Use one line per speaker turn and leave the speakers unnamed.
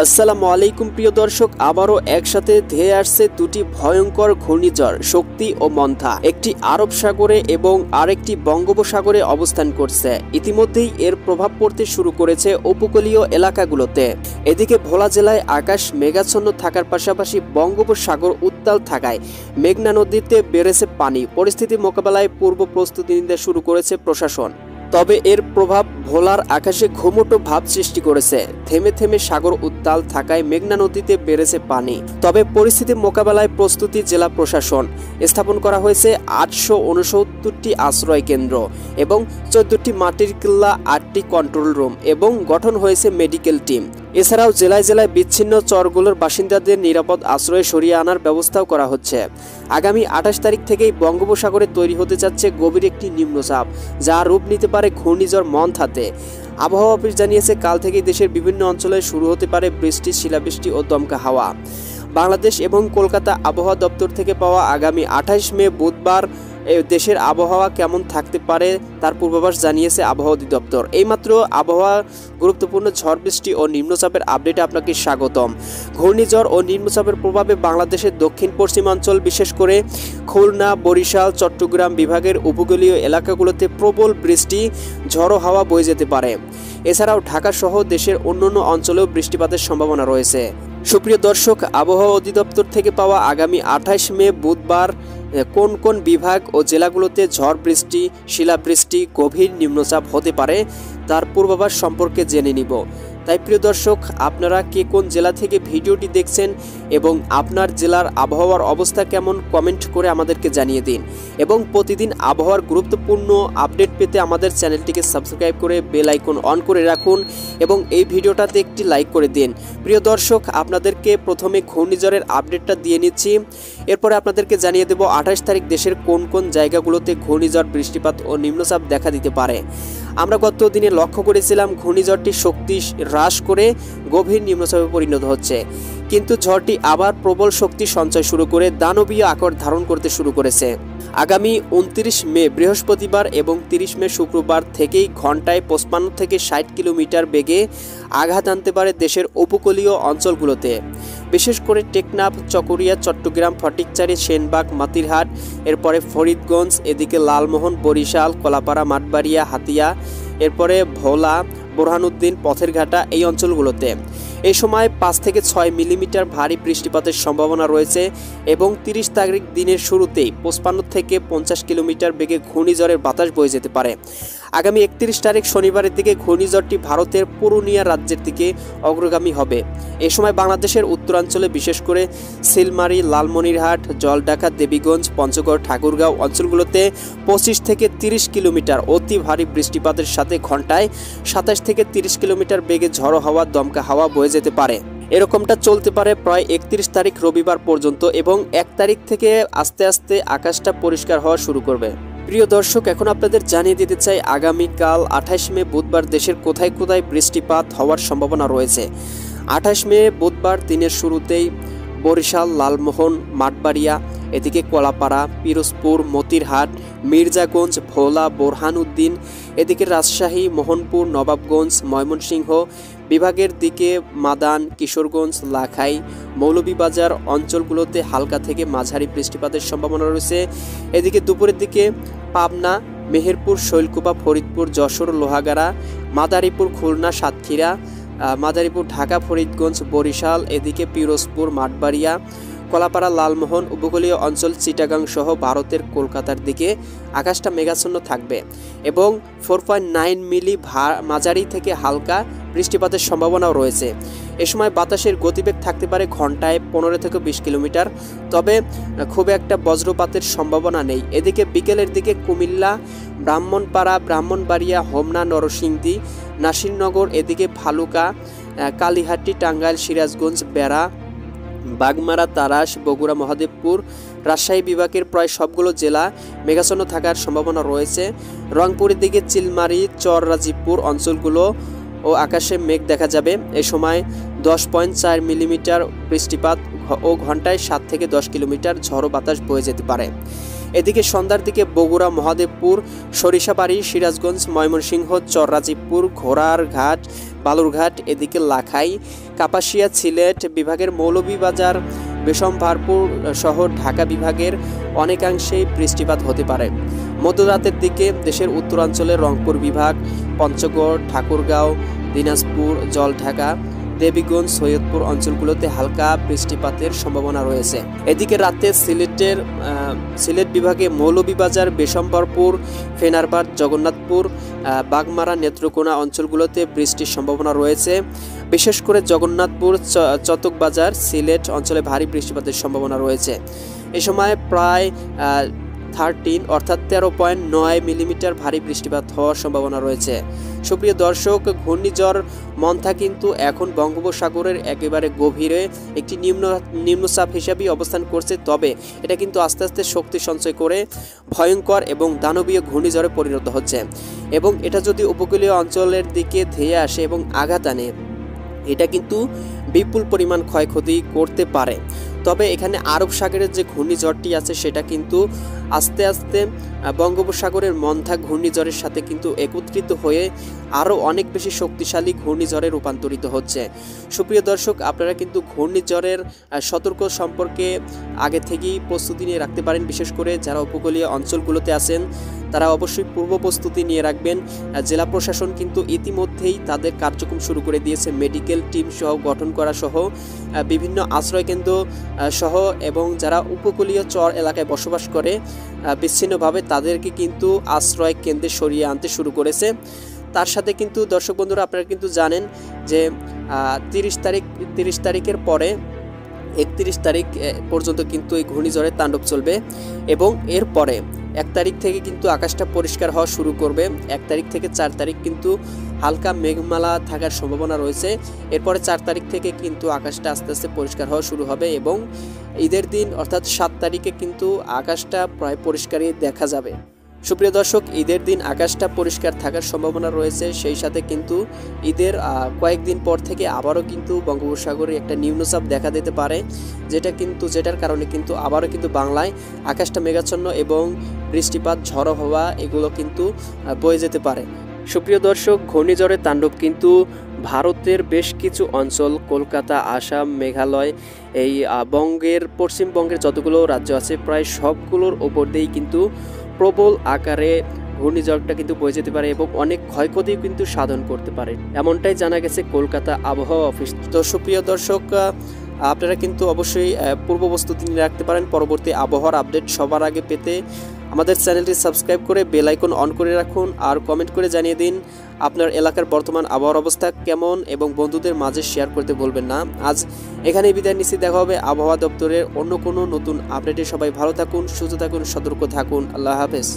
আসসালামু আলাইকুম প্রিয় দর্শক, আবারও একসাথে ধেয়ে আসছে দুটি ভয়ঙ্কর ঘূর্ণিঝড় শক্তি ও মন্থা। একটি আরব সাগরে এবং আরেকটি বঙ্গোপসাগরে অবস্থান করছে। ইতিমধ্যেই এর প্রভাব পড়তে শুরু করেছে উপকূলীয় এলাকাগুলোতে। এদিকে ভোলা জেলায় আকাশ মেঘাচ্ছন্ন থাকার পাশাপাশি বঙ্গোপসাগর উত্তাল থাকায় মেঘনা নদীতে বেড়েছে পানি। পরিস্থিতি মোকাবেলায় পূর্ব প্রস্তুতি নিতে শুরু করেছে প্রশাসন। তবে এর প্রভাব ভোলার আকাশে ঘুমোটো ভাব সৃষ্টি করেছে। থেমে থেমে সাগর উত্তাল থাকায় মেঘনা নদীতে বেড়েছে পানি। তবে পরিস্থিতি মোকাবেলায় প্রস্তুতি জেলা প্রশাসন। স্থাপন করা হয়েছে 869টি আশ্রয় কেন্দ্র এবং 14টি মাটির কিল্লা, 8টি কন্ট্রোল রুম এবং গঠন হয়েছে মেডিকেল টিম। এছাড়াও জেলায় জেলায় বিচ্ছিন্ন চরগুলোর বাসিন্দাদের নিরাপদ আশ্রয়ে সরিয়ে আনার ব্যবস্থাও করা হচ্ছে। আগামী 28 তারিখ থেকেই বঙ্গোপসাগরে তৈরি হতে যাচ্ছে গভীর একটি নিম্নচাপ, যা রূপ নিতে পারে ঘূর্ণিঝড় মন্থাতে। আবহাওয়া অফিস জানিয়েছে, কাল থেকেই দেশের বিভিন্ন অঞ্চলে শুরু হতে পারে বৃষ্টি, শিলাবৃষ্টি ও দমকা হাওয়া। বাংলাদেশ এবং কলকাতা আবহাওয়া দপ্তর থেকে পাওয়া আগামী 28 মে বুধবার দেশের আবহাওয়া কেমন থাকতে পারে তার পূর্বাভাস জানিয়েছে আবহাওয়া অধিদপ্তর। এইমাত্র আবহাওয়া গুরুত্বপূর্ণ ঝড় বৃষ্টি ও নিম্নচাপের আপডেটে আপনাকে স্বাগতম। ঘূর্ণিঝড় ও নিম্নচাপের প্রভাবে বাংলাদেশের দক্ষিণ পশ্চিমাঞ্চল, বিশেষ করে খুলনা, বরিশাল, চট্টগ্রাম বিভাগের উপকূলীয় এলাকাগুলোতে প্রবল বৃষ্টি, ঝড়ো হাওয়া বয়ে যেতে পারে। এছাড়াও ঢাকা সহ দেশের অন্যান্য অঞ্চলেও বৃষ্টিপাতের সম্ভাবনা রয়েছে। সুপ্রিয় দর্শক, আবহাওয়া অধিদপ্তর থেকে পাওয়া আগামী 28 মে বুধবার কোন কোন বিভাগ ও জেলাগুলোতে ঝড় বৃষ্টি, শিলাবৃষ্টি, গভীর নিম্নচাপ হতে পারে তার পূর্বাভাস সম্পর্কে জেনে নিব। তাই প্রিয় দর্শক, আপনারা কে কোন জেলা থেকে ভিডিওটি দেখছেন এবং আপনার জেলার আবহাওয়ার অবস্থা কেমন কমেন্ট করে আমাদেরকে জানিয়ে দিন। এবং প্রতিদিন আবহাওয়ার গুরুত্বপূর্ণ আপডেট পেতে আমাদের চ্যানেলটিকে সাবস্ক্রাইব করে বেল আইকন অন করে রাখুন এবং এই ভিডিওটাতে একটি লাইক করে দিন। প্রিয় দর্শক, আপনাদেরকে প্রথমে ঘূর্ণিঝড়ের আপডেটটা দিয়ে নিচ্ছি। এরপরে আপনাদেরকে জানিয়ে দেব 28 তারিখ দেশের কোন কোন জায়গাগুলোতে ঘূর্ণিঝড়, বৃষ্টিপাত ও নিম্নচাপ দেখা দিতে পারে। আমরা গত দিনে লক্ষ্য করেছিলাম ঘূর্ণিঝড়টি শক্তি হ্রাস করে গভীর নিম্নচাপে পরিণত হচ্ছে, কিন্তু ঝড়টি আবার প্রবল শক্তি সঞ্চয় শুরু করে দানবীয় আকার ধারণ করতে শুরু করেছে। আগামী 29 মে বৃহস্পতিবার এবং 30 মে শুক্রবার থেকেই ঘন্টায় 55 থেকে 60 কিলোমিটার বেগে আঘাত আনতে পারে দেশের উপকূলীয় অঞ্চলগুলোতে, বিশেষ করে টেকনাফ, চকরিয়া, চট্টগ্রাম, ফটিকছড়ি, সেনবাগ, মাতিরহাট, এরপরে ফরিদগঞ্জ, এদিকে লালমোহন, বরিশাল, কলাপাড়া, মাঠবাড়িয়া, হাতিয়া, এরপরে ভোলা, বোরহানুদ্দিন, পথেরঘাটা, এই অঞ্চলগুলোতে এই সময় 5 থেকে 6 মিলিমিটার ভারী বৃষ্টিপাতের সম্ভাবনা রয়েছে এবং 30 তারিখ দিনের শুরুতেই 55 থেকে 50 কিলোমিটার বেগে ঘূর্ণিঝড়ের বাতাস বয়ে যেতে পারে। আগামী 31 তারিখ শনিবারের দিকে ঘূর্ণিঝড়টি ভারতের পুরুলিয়া রাজ্যের দিকে অগ্রগামী হবে। এ সময় বাংলাদেশের উত্তরাঞ্চলে, বিশেষ করে সিলমারি, লালমনিরহাট, জলঢাকা, দেবীগঞ্জ, পঞ্চগড়, ঠাকুরগাঁও অঞ্চলগুলোতে 25 থেকে 30 কিলোমিটার অতি ভারী বৃষ্টিপাতের সাথে ঘন্টায় 27 থেকে 30 কিলোমিটার বেগে ঝড়ো হাওয়া, দমকা হাওয়া বয়ে যেতে পারে। এরকমটা চলতে পারে প্রায় 31 তারিখ রবিবার পর্যন্ত এবং 1 তারিখ থেকে আস্তে আস্তে আকাশটা পরিষ্কার হওয়া শুরু করবে। প্রিয় দর্শক, এখন আপনাদের জানিয়ে দিতে চাই আগামীকাল 28 মে বুধবার দেশের কোথায় কোথায় বৃষ্টিপাত হওয়ার সম্ভাবনা রয়েছে। 28 মে বুধবার দিনের শুরুতেই বরিশাল, লালমোহন, মাঠবাড়িয়া, এদিকে কলাপাড়া, পিরোজপুর, মতিরহাট, মির্জাগঞ্জ, ভোলা, বোরহানুদ্দিন, এদিকে রাজশাহী, মোহনপুর, নবাবগঞ্জ, ময়মনসিংহ বিভাগের দিকে মাদান, কিশোরগঞ্জ, লাখাই, মৌলভীবাজার অঞ্চলগুলোতে হালকা থেকে মাঝারি বৃষ্টিপাতের সম্ভাবনা রয়েছে। এদিকে দুপুরের দিকে পাবনা, মেহেরপুর, শৈলকুপা, ফরিদপুর, যশোর, লোহাগাড়া, মাদারীপুর, খুলনা, সাতক্ষীরা, মাদারীপুর, ঢাকা, ফরিদগঞ্জ, বরিশাল, এদিকে পিরোজপুর, মাঠবাড়িয়া, কলাপাড়া, লালমোহন উপকূলীয় অঞ্চল, চিটাগাং সহ ভারতের কলকাতার দিকে আকাশটা মেঘাচ্ছন্ন থাকবে এবং 4.9 মিলি মাঝারি থেকে হালকা বৃষ্টিপাতের সম্ভাবনাও রয়েছে। এ সময় বাতাসের গতিবেগ থাকতে পারে ঘন্টায় 15 থেকে 20 কিলোমিটার, তবে খুব একটা বজ্রপাতের সম্ভাবনা নেই। এদিকে বিকেলের দিকে কুমিল্লা, ব্রাহ্মণপাড়া, ব্রাহ্মণবাড়িয়া, হোমনা, নরসিংদী, নাসিরনগর, এদিকে ভালুকা, কালীহাটি, টাঙ্গাইল, সিরাজগঞ্জ, বেড়া, বাগমারা, তারাস, বগুড়া, মহাদেবপুর, রাজশাহী বিভাগের প্রায় সবগুলো জেলা মেঘাচ্ছন্ন থাকার সম্ভাবনা রয়েছে। রংপুরের দিকে চিলমারি, চররাজীবপুর অঞ্চলগুলো ও আকাশে মেঘ দেখা যাবে। এ সময় 10.4 মিলিমিটার বৃষ্টিপাত ও ঘন্টায় 7 থেকে 10 কিলোমিটার ঝড়ো বাতাস বয়ে যেতে পারে। এদিকে সন্ধ্যার দিকে বগুড়া, মহাদেবপুর, সরিষাবাড়ি, সিরাজগঞ্জ, ময়মনসিংহ, চররাজীবপুর, ঘোড়ারঘাট, বালুরঘাট, এদিকে লাখাই, কাপাসিয়া, সিলেট বিভাগের মৌলভীবাজার, বিশম্বরপুর সহ ঢাকা বিভাগের অনেকাংশেই বৃষ্টিপাত হতে পারে। মধ্যরাতের দিকে দেশের উত্তরাঞ্চলের রংপুর বিভাগ, পঞ্চগড়, ঠাকুরগাঁও, দিনাজপুর, জলঢাকা, দেবীগঞ্জ, সৈয়দপুর অঞ্চলগুলোতে হালকা বৃষ্টিপাতের সম্ভাবনা রয়েছে। এদিকে রাতে সিলেট বিভাগে মৌলভীবাজার, বিশম্বরপুর, ফেনারবাদ, জগন্নাথপুর, বাগমারা, নেত্রকোনা অঞ্চলগুলোতে বৃষ্টির সম্ভাবনা রয়েছে। বিশেষ করে জগন্নাথপুর, চতকবাজার, সিলেট অঞ্চলে ভারী বৃষ্টিপাতের সম্ভাবনা রয়েছে। এ সময় প্রায় 13.9 মিলিমিটার ভারী বৃষ্টিপাত হওয়ার সম্ভাবনা রয়েছে। সুপ্রিয় দর্শক, ঘূর্ণিঝড় মন্থা কিন্তু এখন বঙ্গোপসাগরের একেবারে গভীরে একটি নিম্নচাপ হিসাবেই অবস্থান করছে। তবে এটা কিন্তু আস্তে আস্তে শক্তি সঞ্চয় করে ভয়ঙ্কর এবং দানবীয় ঘূর্ণিঝড়ে পরিণত হচ্ছে, এবং এটা যদি উপকূলীয় অঞ্চলের দিকে ধেয়ে আসে এবং আঘাত আনে, এটা কিন্তু বিপুল পরিমাণ ক্ষয়ক্ষতি করতে পারে। তবে এখানে আরব সাগরের যে ঘূর্ণিঝড়টি আছে সেটা কিন্তু আস্তে আস্তে বঙ্গোপসাগরের মন্থা ঘূর্ণিঝড়ের সাথে কিন্তু একত্রিত হয়ে আরও অনেক বেশি শক্তিশালী ঘূর্ণিঝড়ে রূপান্তরিত হচ্ছে। সুপ্রিয় দর্শক, আপনারা কিন্তু ঘূর্ণিঝড়ের সতর্ক সম্পর্কে আগে থেকেই প্রস্তুতি নিয়ে রাখতে পারেন। বিশেষ করে যারা উপকূলীয় অঞ্চলগুলোতে আছেন তারা অবশ্যই পূর্ব প্রস্তুতি নিয়ে রাখবেন। জেলা প্রশাসন কিন্তু ইতিমধ্যেই তাদের কার্যক্রম শুরু করে দিয়েছে, মেডিকেল টিম সহ গঠন করা সহ বিভিন্ন আশ্রয়কেন্দ্র সহ, এবং যারা উপকূলীয় চর এলাকায় বসবাস করে বিচ্ছিন্নভাবে তাদেরকে কিন্তু আশ্রয় কেন্দ্রে সরিয়ে আনতে শুরু করেছে। তার সাথে কিন্তু দর্শক বন্ধুরা, আপনারা কিন্তু জানেন যে 30 তারিখের পরে 31 তারিখ পর্যন্ত কিন্তু এই ঘূর্ণিঝড়ের তাণ্ডব চলবে, এবং এরপরে 1 তারিখ থেকে কিন্তু আকাশটা পরিষ্কার হওয়া শুরু করবে। 1 তারিখ থেকে 4 তারিখ কিন্তু হালকা মেঘমালা থাকার সম্ভাবনা রয়েছে। এরপরে 4 তারিখ থেকে কিন্তু আকাশটা আস্তে আস্তে পরিষ্কার হওয়া শুরু হবে, এবং ঈদের দিন অর্থাৎ 7 তারিখে কিন্তু আকাশটা প্রায় পরিষ্কারই দেখা যাবে। সুপ্রিয় দর্শক, ঈদের দিন আকাশটা পরিষ্কার থাকার সম্ভাবনা রয়েছে। সেই সাথে কিন্তু ঈদের কয়েকদিন পর থেকে আবারও কিন্তু বঙ্গোপসাগরে একটা নিম্নচাপ দেখা দিতে পারে, যেটার কারণে কিন্তু আবারও কিন্তু বাংলায় আকাশটা মেঘাচ্ছন্ন এবং বৃষ্টিপাত, ঝড়ো হওয়া এগুলো কিন্তু বয়ে যেতে পারে। সুপ্রিয় দর্শক, ঘূর্ণিঝড়ের তাণ্ডব কিন্তু ভারতের বেশ কিছু অঞ্চল, কলকাতা, আসাম, মেঘালয়, এই পশ্চিমবঙ্গের যতগুলো রাজ্য আছে প্রায় সবগুলোর ওপর দিয়েই কিন্তু প্রবল আকারে ঘূর্ণিঝড়টা কিন্তু বয়ে যেতে পারে এবং অনেক ক্ষয়ক্ষতি কিন্তু সাধন করতে পারে, এমনটাই জানা গেছে কলকাতা আবহাওয়া অফিস। তো সুপ্রিয় দর্শক, আপনারা কিন্তু অবশ্যই পূর্ব প্রস্তুতি নিয়ে রাখতে পারেন। পরবর্তী আবহাওয়ার আপডেট সবার আগে পেতে আমাদের চ্যানেলটি সাবস্ক্রাইব করে বেল আইকন অন করে রাখুন, আর কমেন্ট করে জানিয়ে দিন আপনার এলাকার বর্তমান আবহাওয়ার অবস্থা কেমন, এবং বন্ধুদের মাঝে শেয়ার করতে ভুলবেন না। আজ এখানেই বিদায় নিচ্ছি, দেখা হবে আবহাওয়া দপ্তরের অন্য কোনো নতুন আপডেটে। সবাই ভালো থাকুন, সুস্থ থাকুন, সতর্ক থাকুন। আল্লাহ হাফেজ।